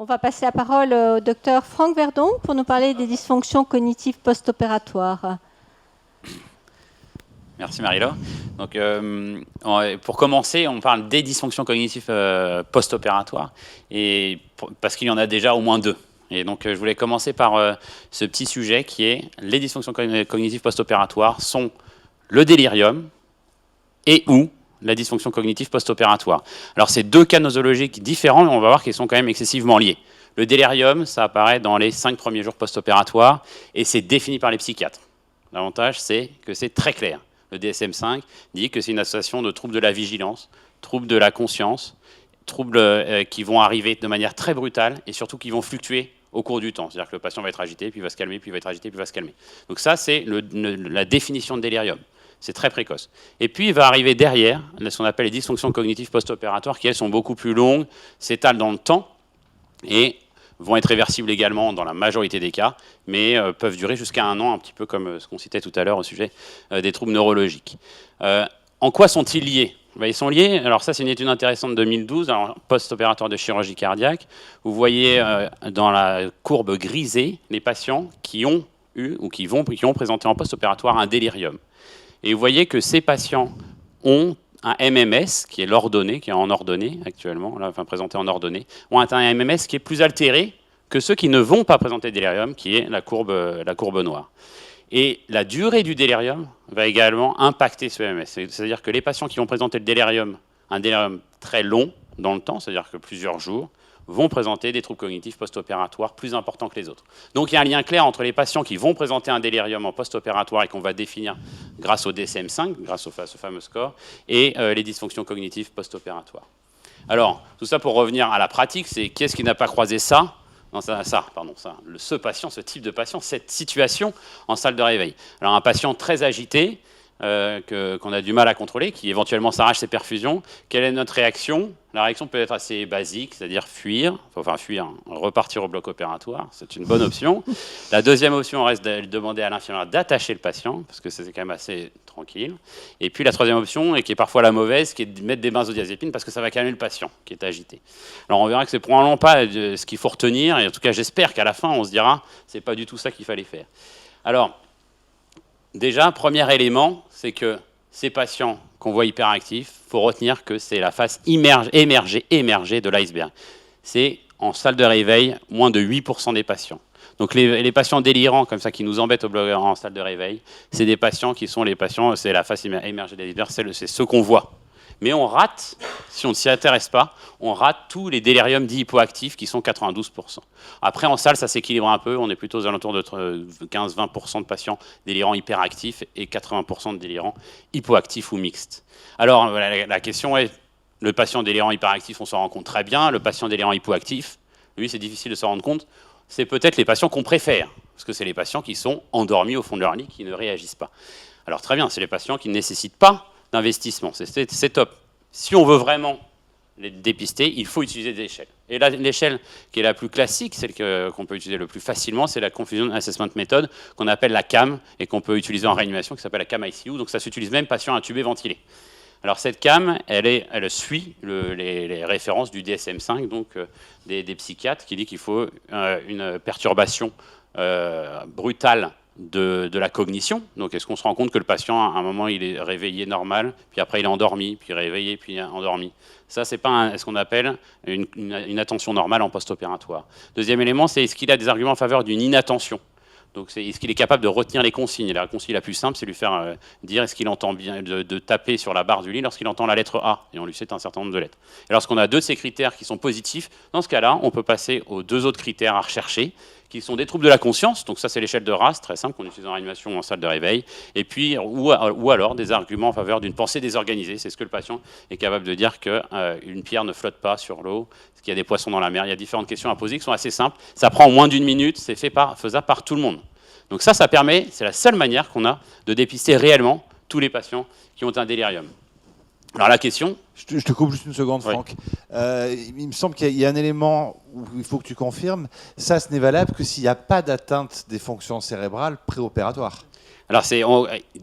On va passer la parole au docteur Franck Verdon pour nous parler des dysfonctions cognitives post-opératoires. Merci Marie-Laure. Donc, pour commencer, on parle des dysfonctions cognitives post-opératoires, parce qu'il y en a déjà au moins deux. Et donc, je voulais commencer par ce petit sujet qui est les dysfonctions cognitives post-opératoires sont le délirium et ou la dysfonction cognitive post-opératoire. Alors, c'est deux cas nosologiques différents, mais on va voir qu'ils sont quand même excessivement liés. Le délirium, ça apparaît dans les 5 premiers jours post-opératoires et c'est défini par les psychiatres. L'avantage, c'est que c'est très clair. Le DSM-5 dit que c'est une association de troubles de la vigilance, troubles de la conscience, troubles qui vont arriver de manière très brutale et surtout qui vont fluctuer au cours du temps. C'est-à-dire que le patient va être agité, puis il va se calmer, puis il va être agité, puis il va se calmer. Donc ça, c'est la définition de délirium. C'est très précoce. Et puis, il va arriver derrière ce qu'on appelle les dysfonctions cognitives post-opératoires qui, elles, sont beaucoup plus longues, s'étalent dans le temps et vont être réversibles également dans la majorité des cas, mais peuvent durer jusqu'à 1 an, un petit peu comme ce qu'on citait tout à l'heure au sujet des troubles neurologiques. En quoi sont-ils liés ? Ils sont liés, alors ça c'est une étude intéressante de 2012, post-opératoire de chirurgie cardiaque. Vous voyez dans la courbe grisée les patients qui ont eu ou qui ont présenté en post-opératoire un délirium. Et vous voyez que ces patients ont un MMS, qui est l'ordonnée, qui est en ordonnée actuellement, là, enfin présenté en ordonnée, ont un MMS qui est plus altéré que ceux qui ne vont pas présenter de délirium, qui est la courbe noire. Et la durée du délirium va également impacter ce MMS. C'est-à-dire que les patients qui vont présenter le délirium, un délirium très long dans le temps, c'est-à-dire que plusieurs jours, vont présenter des troubles cognitifs post-opératoires plus importants que les autres. Donc il y a un lien clair entre les patients qui vont présenter un délirium en post-opératoire et qu'on va définir grâce au DSM-5, grâce à ce fameux score, et les dysfonctions cognitives post-opératoires. Alors, tout ça pour revenir à la pratique, c'est qui est-ce qui n'a pas croisé ça ? Non, ce patient, ce type de patient, cette situation en salle de réveil. Alors un patient très agité, qu'on a du mal à contrôler, qui éventuellement s'arrache ses perfusions, quelle est notre réaction ? La réaction peut être assez basique, c'est-à-dire fuir, repartir au bloc opératoire, c'est une bonne option. La deuxième option reste de demander à l'infirmière d'attacher le patient, parce que c'est quand même assez tranquille. Et puis la troisième option, et qui est parfois la mauvaise, qui est de mettre des benzodiazépines, parce que ça va calmer le patient qui est agité. Alors on verra que c'est probablement pas ce qu'il faut retenir, et en tout cas j'espère qu'à la fin on se dira, c'est pas du tout ça qu'il fallait faire. Alors, déjà, premier élément, c'est que ces patients qu'on voit hyperactifs, il faut retenir que c'est la face émergée de l'iceberg. C'est en salle de réveil, moins de 8% des patients. Donc les patients délirants, comme ça, qui nous embêtent en salle de réveil, c'est des patients qui sont les patients, c'est la face émergée de l'iceberg, c'est ceux qu'on voit. Mais on rate, si on ne s'y intéresse pas, on rate tous les déliriums dits hypoactifs qui sont 92%. Après, en salle, ça s'équilibre un peu. On est plutôt aux alentours de 15-20% de patients délirants hyperactifs et 80% de délirants hypoactifs ou mixtes. Alors, la question est, le patient délirant hyperactif, on s'en rend compte très bien. Le patient délirant hypoactif, lui, c'est difficile de s'en rendre compte. C'est peut-être les patients qu'on préfère, parce que c'est les patients qui sont endormis au fond de leur lit, qui ne réagissent pas. Alors, très bien, c'est les patients qui ne nécessitent pas d'investissement, c'est top. Si on veut vraiment les dépister, il faut utiliser des échelles. Et l'échelle qui est la plus classique, celle qu'on peut utiliser le plus facilement, c'est la Confusion Assessment Method, qu'on appelle la CAM, et qu'on peut utiliser en réanimation, qui s'appelle la CAM ICU, donc ça s'utilise même patient intubé ventilé. Alors cette CAM, elle suit les références du DSM-5, donc des psychiatres, qui dit qu'il faut une perturbation brutale de la cognition. Donc, est-ce qu'on se rend compte que le patient, à un moment, il est réveillé normal, puis après, il est endormi, puis réveillé, puis endormi. Ça, c'est pas ce qu'on appelle une attention normale en post-opératoire. Deuxième élément, c'est est-ce qu'il a des arguments en faveur d'une inattention ? Donc, est-ce qu'il est capable de retenir les consignes ? Et la consigne la plus simple, c'est lui faire dire est-ce qu'il entend bien, de taper sur la barre du lit lorsqu'il entend la lettre A, et on lui cite un certain nombre de lettres. Et lorsqu'on a deux de ces critères qui sont positifs, dans ce cas-là, on peut passer aux deux autres critères à rechercher, qui sont des troubles de la conscience, donc ça c'est l'échelle de RASS, très simple, qu'on utilise en réanimation ou en salle de réveil, et puis, ou alors des arguments en faveur d'une pensée désorganisée, c'est ce que le patient est capable de dire qu'une pierre ne flotte pas sur l'eau, qu'il y a des poissons dans la mer, il y a différentes questions à poser qui sont assez simples, ça prend moins d'1 minute, c'est faisable par tout le monde. Donc ça permet, c'est la seule manière qu'on a de dépister réellement tous les patients qui ont un délirium. Alors la question... Je te coupe juste une seconde, Franck. Oui. Il me semble qu'il y a un élément où il faut que tu confirmes. Ça, ce n'est valable que s'il n'y a pas d'atteinte des fonctions cérébrales préopératoires. Alors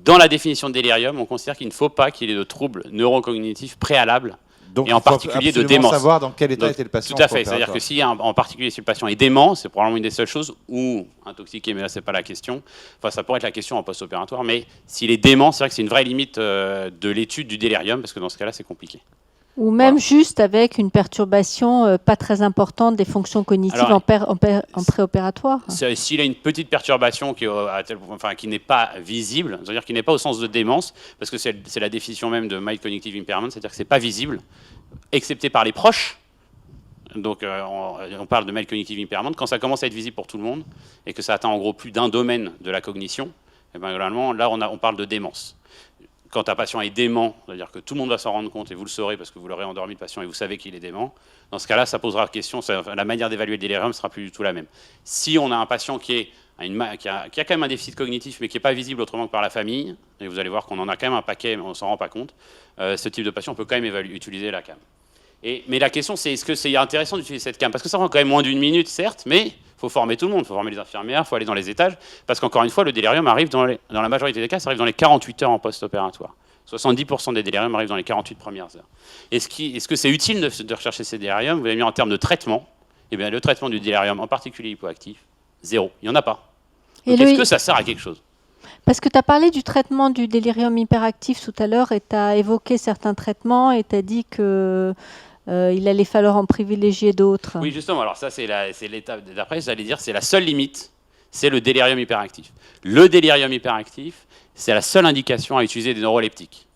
dans la définition de délirium, on considère qu'il ne faut pas qu'il y ait de troubles neurocognitifs préalables Donc, et en il faut particulier de absolument démence. savoir dans quel état Donc, était le patient. tout à fait. C'est-à-dire que si en particulier si le patient est dément, c'est probablement une des seules choses, ou intoxiqué, mais là c'est pas la question. Enfin, ça pourrait être la question en post-opératoire, mais s'il est dément, c'est vrai que c'est une vraie limite de l'étude du délirium, parce que dans ce cas-là, c'est compliqué. Ou même juste avec une perturbation pas très importante des fonctions cognitives Alors, en préopératoire. S'il a une petite perturbation qui n'est pas visible, c'est-à-dire qui n'est pas au sens de démence, parce que c'est la définition même de mild cognitive impairment, c'est-à-dire que c'est pas visible, excepté par les proches. Donc on parle de mild cognitive impairment quand ça commence à être visible pour tout le monde et que ça atteint en gros plus d'un domaine de la cognition. Et bien globalement, là on parle de démence. Quand un patient est dément, c'est-à-dire que tout le monde va s'en rendre compte et vous le saurez parce que vous l'aurez endormi le patient et vous savez qu'il est dément, dans ce cas-là, ça posera question, la manière d'évaluer le délirium ne sera plus du tout la même. Si on a un patient qui a quand même un déficit cognitif mais qui n'est pas visible autrement que par la famille, et vous allez voir qu'on en a quand même un paquet mais on ne s'en rend pas compte, ce type de patient peut quand même utiliser la CAM. Mais la question c'est est-ce que c'est intéressant d'utiliser cette CAM? Parce que ça prend quand même moins d'une minute, certes, mais il faut former tout le monde, il faut former les infirmières, il faut aller dans les étages, parce qu'encore une fois, le délirium arrive dans la majorité des cas, ça arrive dans les 48 heures en post-opératoire. 70% des déliriums arrivent dans les 48 premières heures. Est-ce que c'est utile de rechercher ces déliriums? Vous avez mis en termes de traitement. Eh bien, le traitement du délirium, en particulier hypoactif, zéro. Il n'y en a pas. Est-ce que ça sert à quelque chose? Parce que tu as parlé du traitement du délirium hyperactif tout à l'heure et tu as évoqué certains traitements et tu as dit que il allait falloir en privilégier d'autres. Oui, justement. Alors ça, c'est l'étape d'après. J'allais dire, c'est la seule limite, c'est le délirium hyperactif. Le délirium hyperactif, c'est la seule indication à utiliser des neuroleptiques.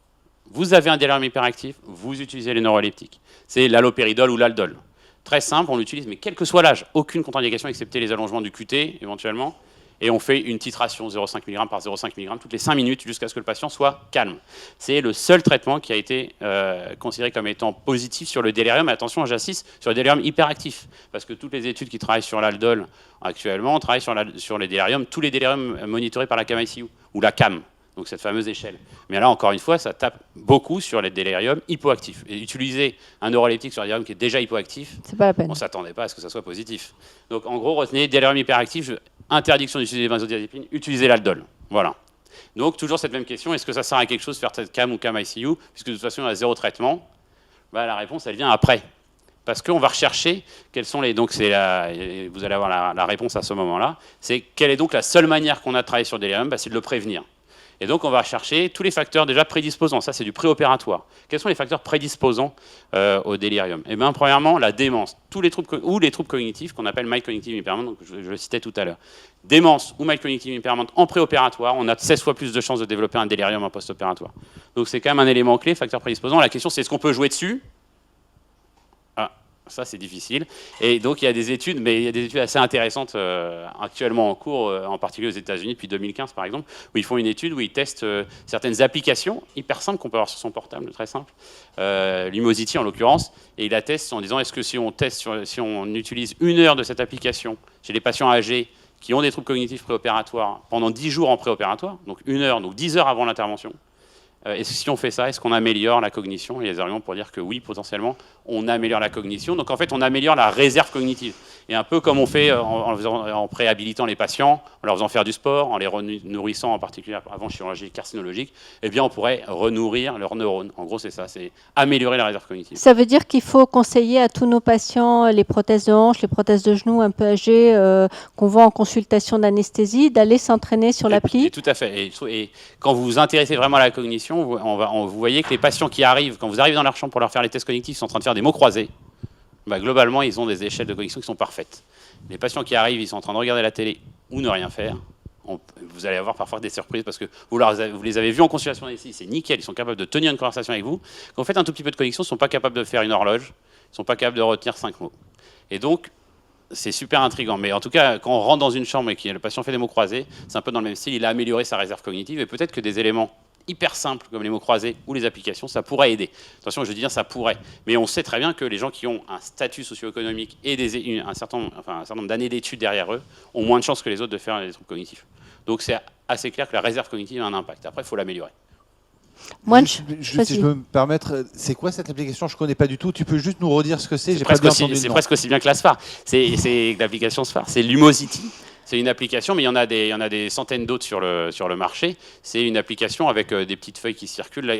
Vous avez un délirium hyperactif, vous utilisez les neuroleptiques. C'est l'allopéridol ou l'aldol. Très simple, on l'utilise, mais quel que soit l'âge, aucune contre-indication excepté les allongements du QT éventuellement. Et on fait une titration 0,5 mg par 0,5 mg toutes les 5 minutes jusqu'à ce que le patient soit calme. C'est le seul traitement qui a été considéré comme étant positif sur le délirium. Et attention, j'insiste, sur le délirium hyperactif. Parce que toutes les études qui travaillent sur l'aldol actuellement travaillent sur les déliriums, tous les déliriums monitorés par la CAM-ICU ou la CAM. Donc cette fameuse échelle. Mais là, encore une fois, ça tape beaucoup sur les déliriums hypoactifs. Et utiliser un neuroleptique sur un délirium qui est déjà hypoactif, c'est pas la peine. On ne s'attendait pas à ce que ça soit positif. Donc en gros, retenez délirium hyperactif, interdiction d'utiliser les benzodiazépines, utilisez l'aldol. Voilà. Donc toujours cette même question, est-ce que ça sert à quelque chose de faire cette CAM ou CAM-ICU? Puisque de toute façon, il y a zéro traitement. Bah, la réponse, elle vient après. Parce qu'on va rechercher quels sont les... Donc vous allez avoir la réponse à ce moment-là. C'est quelle est donc la seule manière qu'on a de travailler sur le délirium? C'est de le prévenir. Et donc, on va chercher tous les facteurs déjà prédisposants. Ça, c'est du préopératoire. Quels sont les facteurs prédisposants au délirium? Eh bien, premièrement, la démence, les troubles cognitifs qu'on appelle mild cognitive impairment, donc je le citais tout à l'heure. Démence ou mild cognitive impairment en préopératoire, on a 16 fois plus de chances de développer un délirium en post-opératoire. Donc, c'est quand même un élément clé, facteur prédisposant. La question, c'est est-ce qu'on peut jouer dessus? Ça, c'est difficile. Et donc, il y a des études, mais il y a des études assez intéressantes actuellement en cours, en particulier aux États-Unis depuis 2015, par exemple, où ils font une étude où ils testent certaines applications hyper simples qu'on peut avoir sur son portable, très simple, Lumosity en l'occurrence, et ils la testent en disant est-ce que si on utilise 1 heure de cette application chez les patients âgés qui ont des troubles cognitifs préopératoires pendant 10 jours en préopératoire, donc 1 heure, donc 10 heures avant l'intervention, si on fait ça, est-ce qu'on améliore la cognition? Il y a des arguments pour dire que oui, potentiellement, on améliore la cognition. Donc en fait, on améliore la réserve cognitive. Et un peu comme on fait en préhabilitant les patients, en leur faisant faire du sport, en les renourrissant en particulier avant chirurgie carcinologique, eh bien on pourrait renourrir leurs neurones. En gros, c'est ça, c'est améliorer la réserve cognitive. Ça veut dire qu'il faut conseiller à tous nos patients les prothèses de hanche, les prothèses de genoux un peu âgés qu'on voit en consultation d'anesthésie, d'aller s'entraîner sur l'appli? Tout à fait. Et quand vous vous intéressez vraiment à la cognition, vous voyez que les patients qui arrivent, quand vous arrivez dans leur chambre pour leur faire les tests cognitifs, ils sont en train de faire des mots croisés. Bah, globalement, ils ont des échelles de cognition qui sont parfaites. Les patients qui arrivent, ils sont en train de regarder la télé ou ne rien faire. Vous allez avoir parfois des surprises parce que vous les avez vus en consultation ici, c'est nickel, ils sont capables de tenir une conversation avec vous. Quand vous faites un tout petit peu de cognition, ils ne sont pas capables de faire une horloge, ils ne sont pas capables de retenir 5 mots. Et donc, c'est super intriguant. Mais en tout cas, quand on rentre dans une chambre et que le patient fait des mots croisés, c'est un peu dans le même style, il a amélioré sa réserve cognitive et peut-être que des éléments hyper simples comme les mots croisés ou les applications, ça pourrait aider. Attention, je dis bien ça pourrait. Mais on sait très bien que les gens qui ont un statut socio-économique et un certain nombre d'années d'études derrière eux ont moins de chances que les autres de faire des troubles cognitifs. Donc c'est assez clair que la réserve cognitive a un impact. Après, il faut l'améliorer. Si je peux me permettre, c'est quoi cette application? Je ne connais pas du tout. Tu peux juste nous redire ce que c'est? C'est presque aussi bien que la SPAR. C'est l'application SPAR. C'est Lumosity. C'est une application, mais il y en a des centaines d'autres sur le marché. C'est une application avec des petites feuilles qui circulent,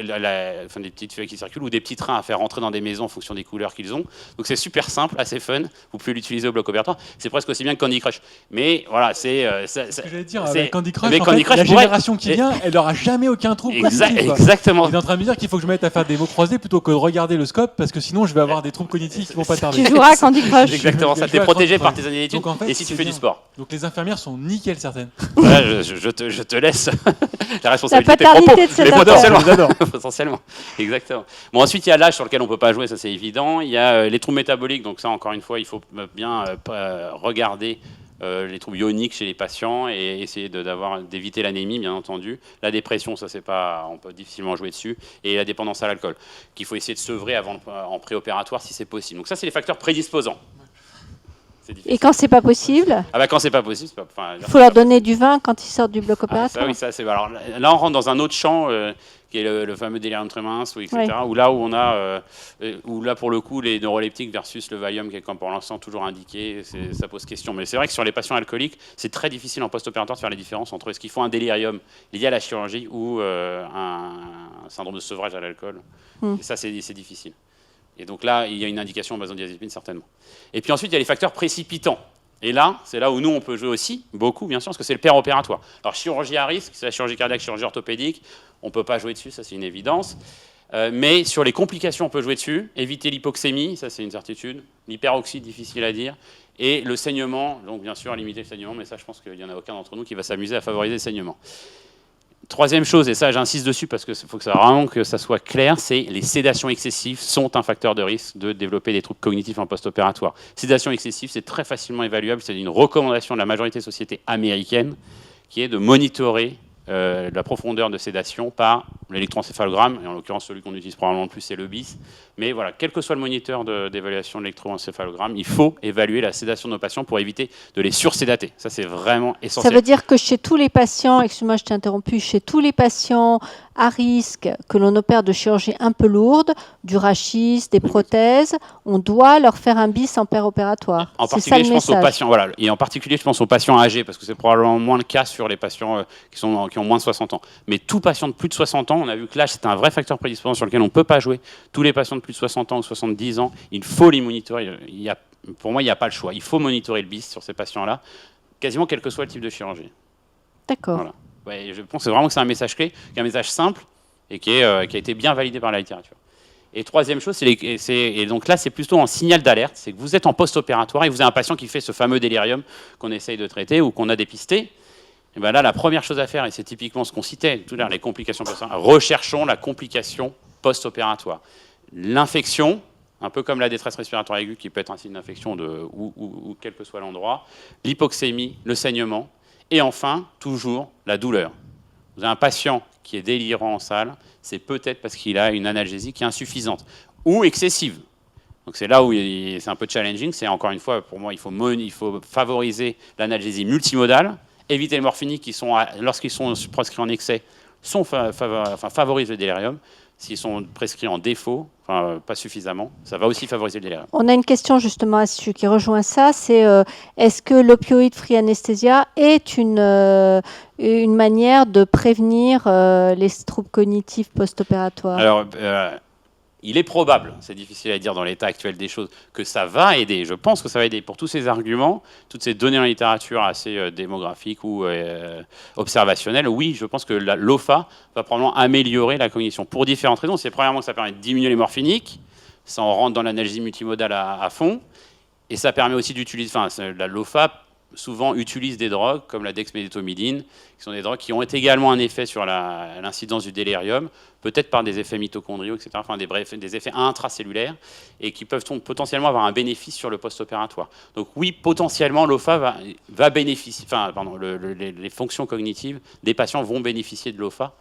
enfin des petites feuilles qui circulent ou des petits trains à faire rentrer dans des maisons en fonction des couleurs qu'ils ont. Donc c'est super simple, assez fun. Vous pouvez l'utiliser au bloc opératoire. C'est presque aussi bien que Candy Crush. Mais voilà, c'est Ce que j'allais dire, avec Candy Crush, avec en Candy fait, Crush la pourrait- génération qui vient, elle n'aura jamais aucun trouble cognitif. Quoi. Exactement. Il est en train de me dire qu'il faut que je me mette à faire des mots croisés plutôt que de regarder le scope, parce que sinon je vais avoir des troubles cognitifs qui vont pas tarder. Tu joueras à Candy Crush. Exactement Je ça. vais T'es jouer à protégé Candy par Crush. tes années d'études. Donc, en fait, Et si tu c'est fais du bien. sport. Donc les infirmières sont nickel certaines. Voilà, je te laisse la responsabilité La de tes propos. paternité de cette Mais affaire. potentiellement. Potentiellement. Exactement. Bon, ensuite, il y a l'âge sur lequel on ne peut pas jouer, ça c'est évident. Il y a les troubles métaboliques, donc ça, encore une fois, il faut bien regarder les troubles ioniques chez les patients et essayer d'éviter l'anémie, bien entendu. La dépression, ça, c'est pas, on peut difficilement jouer dessus. Et la dépendance à l'alcool, qu'il faut essayer de sevrer en préopératoire si c'est possible. Donc ça, c'est les facteurs prédisposants. Et quand c'est pas possible, Ah bah quand c'est pas possible, il faut leur donner du vin quand ils sortent du bloc opératoire. ça, oui, ça, c'est... Alors, là, on rentre dans un autre champ qui est le fameux délirium tremens, etc. Oui. Où là, où là, pour le coup, les neuroleptiques versus le Valium, qui est comme pour l'instant toujours indiqué, ça pose question. Mais c'est vrai que sur les patients alcooliques, c'est très difficile en post-opératoire de faire la différence entre est-ce qu'il faut un délirium lié à la chirurgie ou un syndrome de sevrage à l'alcool. Et ça, c'est difficile. Et donc là, il y a une indication en benzodiazépine, certainement. Et puis ensuite, il y a les facteurs précipitants. Et là, c'est là où nous, on peut jouer aussi, beaucoup, bien sûr, parce que c'est le péropératoire. Alors, chirurgie à risque, c'est la chirurgie cardiaque, chirurgie orthopédique. On ne peut pas jouer dessus, ça, c'est une évidence. Mais sur les complications, on peut jouer dessus. Éviter l'hypoxémie, ça, c'est une certitude. L'hyperoxie, difficile à dire. Et le saignement, donc bien sûr, limiter le saignement, mais ça, je pense qu'il n'y en a aucun d'entre nous qui va s'amuser à favoriser le saignement. Troisième chose, et ça j'insiste dessus parce qu'il faut vraiment que ça soit clair, c'est les sédations excessives sont un facteur de risque de développer des troubles cognitifs en post-opératoire. Sédation excessive, c'est très facilement évaluable, c'est une recommandation de la majorité des sociétés américaines qui est de monitorer la profondeur de sédation par l'électroencéphalogramme, et en l'occurrence celui qu'on utilise probablement le plus c'est le BIS. Mais voilà, quel que soit le moniteur d'évaluation de l'électroencéphalogramme, il faut évaluer la sédation de nos patients pour éviter de les sursédater. Ça c'est vraiment essentiel. Ça veut dire que chez tous les patients, excuse-moi je t'ai interrompu, chez tous les patients à risque que l'on opère de chirurgie un peu lourde, du rachis, des prothèses, on doit leur faire un bis en péropératoire. En C'est ça particulier, le je pense aux message. patients, voilà, et en particulier, je pense aux patients âgés, parce que c'est probablement moins le cas sur les patients qui ont moins de 60 ans. Mais tout patient de plus de 60 ans, on a vu que l'âge, c'est un vrai facteur prédisposant sur lequel on ne peut pas jouer. Tous les patients de plus de 60 ans ou 70 ans, il faut les monitorer. Pour moi, il n'y a pas le choix. Il faut monitorer le BIS sur ces patients-là, quasiment quel que soit le type de chirurgie. D'accord. Voilà. Ouais, je pense vraiment que c'est un message clé, un message simple, et qui a été bien validé par la littérature. Et troisième chose, et donc là, c'est plutôt un signal d'alerte, c'est que vous êtes en post-opératoire et vous avez un patient qui fait ce fameux délirium qu'on essaye de traiter ou qu'on a dépisté. Et bien là, la première chose à faire, et c'est typiquement ce qu'on citait tout à l'heure, les complications post-opératoires, recherchons la complication post-opératoire. L'infection, un peu comme la détresse respiratoire aiguë, qui peut être un signe d'infection ou quel que soit l'endroit, l'hypoxémie, le saignement, et enfin, toujours, la douleur. Vous avez un patient qui est délirant en salle, c'est peut-être parce qu'il a une analgésie qui est insuffisante ou excessive. Donc c'est là où c'est un peu challenging. C'est encore une fois, pour moi, il faut favoriser l'analgésie multimodale, éviter les morphiniques qui sont, lorsqu'ils sont prescrits en excès, favorisent le délirium. S'ils sont prescrits en défaut, pas suffisamment, ça va aussi favoriser le délirium. On a une question justement à ce sujet qui rejoint ça, c'est est-ce que l'opioïde free anesthesia est une manière de prévenir les troubles cognitifs post-opératoires? Alors, il est probable, c'est difficile à dire dans l'état actuel des choses, que ça va aider. Je pense que ça va aider pour tous ces arguments, toutes ces données dans la littérature assez démographiques ou observationnelles. Oui, je pense que l'OFA va probablement améliorer la cognition pour différentes raisons. C'est premièrement que ça permet de diminuer les morphiniques, ça on rentre dans l'analgésie multimodale à fond, et ça permet aussi d'utiliser, l'OFA souvent utilise des drogues comme la dexmédetomidine, qui sont des drogues qui ont également un effet sur l'incidence du délirium, peut-être par des effets mitochondriaux, etc., des effets intracellulaires, et qui peuvent potentiellement avoir un bénéfice sur le post-opératoire. Donc oui, potentiellement, l'OFA va bénéficier, les fonctions cognitives des patients vont bénéficier de l'OFA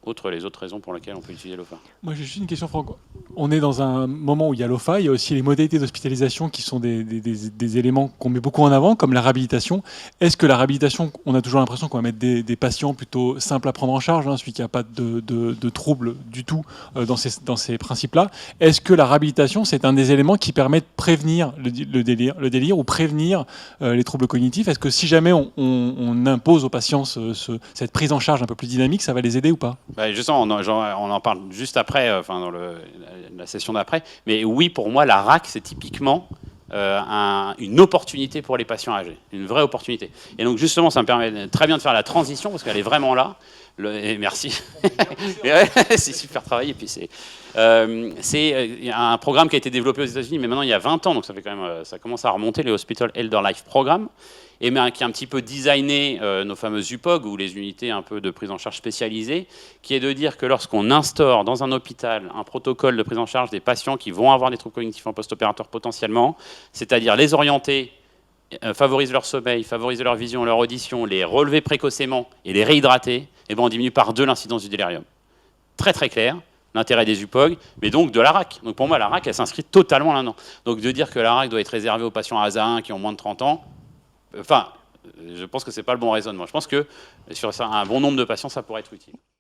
outre les autres raisons pour lesquelles on peut utiliser l'OFA. Moi, j'ai juste une question, Franck. On est dans un moment où il y a l'OFA, il y a aussi les modalités d'hospitalisation qui sont des éléments qu'on met beaucoup en avant, comme la réhabilitation. Est-ce que la réhabilitation, on a toujours l'impression qu'on va mettre des patients plutôt simples à prendre en charge, hein, celui qui n'a pas de troubles du tout dans ces principes-là. Est-ce que la réhabilitation, c'est un des éléments qui permet de prévenir le délire ou prévenir les troubles cognitifs? Est-ce que si jamais on impose aux patients cette prise en charge un peu plus dynamique, ça va les aider ou pas? Justement, on en parle juste après, dans la session d'après. Mais oui, pour moi, la RAC, c'est typiquement une opportunité pour les patients âgés, une vraie opportunité. Et donc justement, ça me permet très bien de faire la transition, parce qu'elle est vraiment là. Et merci. C'est super travaillé. Et puis c'est un programme qui a été développé aux États-Unis, mais maintenant il y a 20 ans, donc ça fait quand même, ça commence à remonter, les Hospital Elder Life Program, et mais qui a un petit peu designé nos fameuses UPOG, ou les unités un peu de prise en charge spécialisées, qui est de dire que lorsqu'on instaure dans un hôpital un protocole de prise en charge des patients qui vont avoir des troubles cognitifs en post-opératoire potentiellement, c'est-à-dire les orienter, favoriser leur sommeil, favoriser leur vision, leur audition, les relever précocement et les réhydrater, et ben on diminue par 2 l'incidence du délirium. Très très clair, l'intérêt des UPOG, mais donc de la RAC. Donc pour moi, la RAC, elle s'inscrit totalement là-dedans. Donc de dire que la RAC doit être réservée aux patients ASA1 qui ont moins de 30 ans, enfin, je pense que c'est pas le bon raisonnement. Je pense que sur un bon nombre de patients, ça pourrait être utile.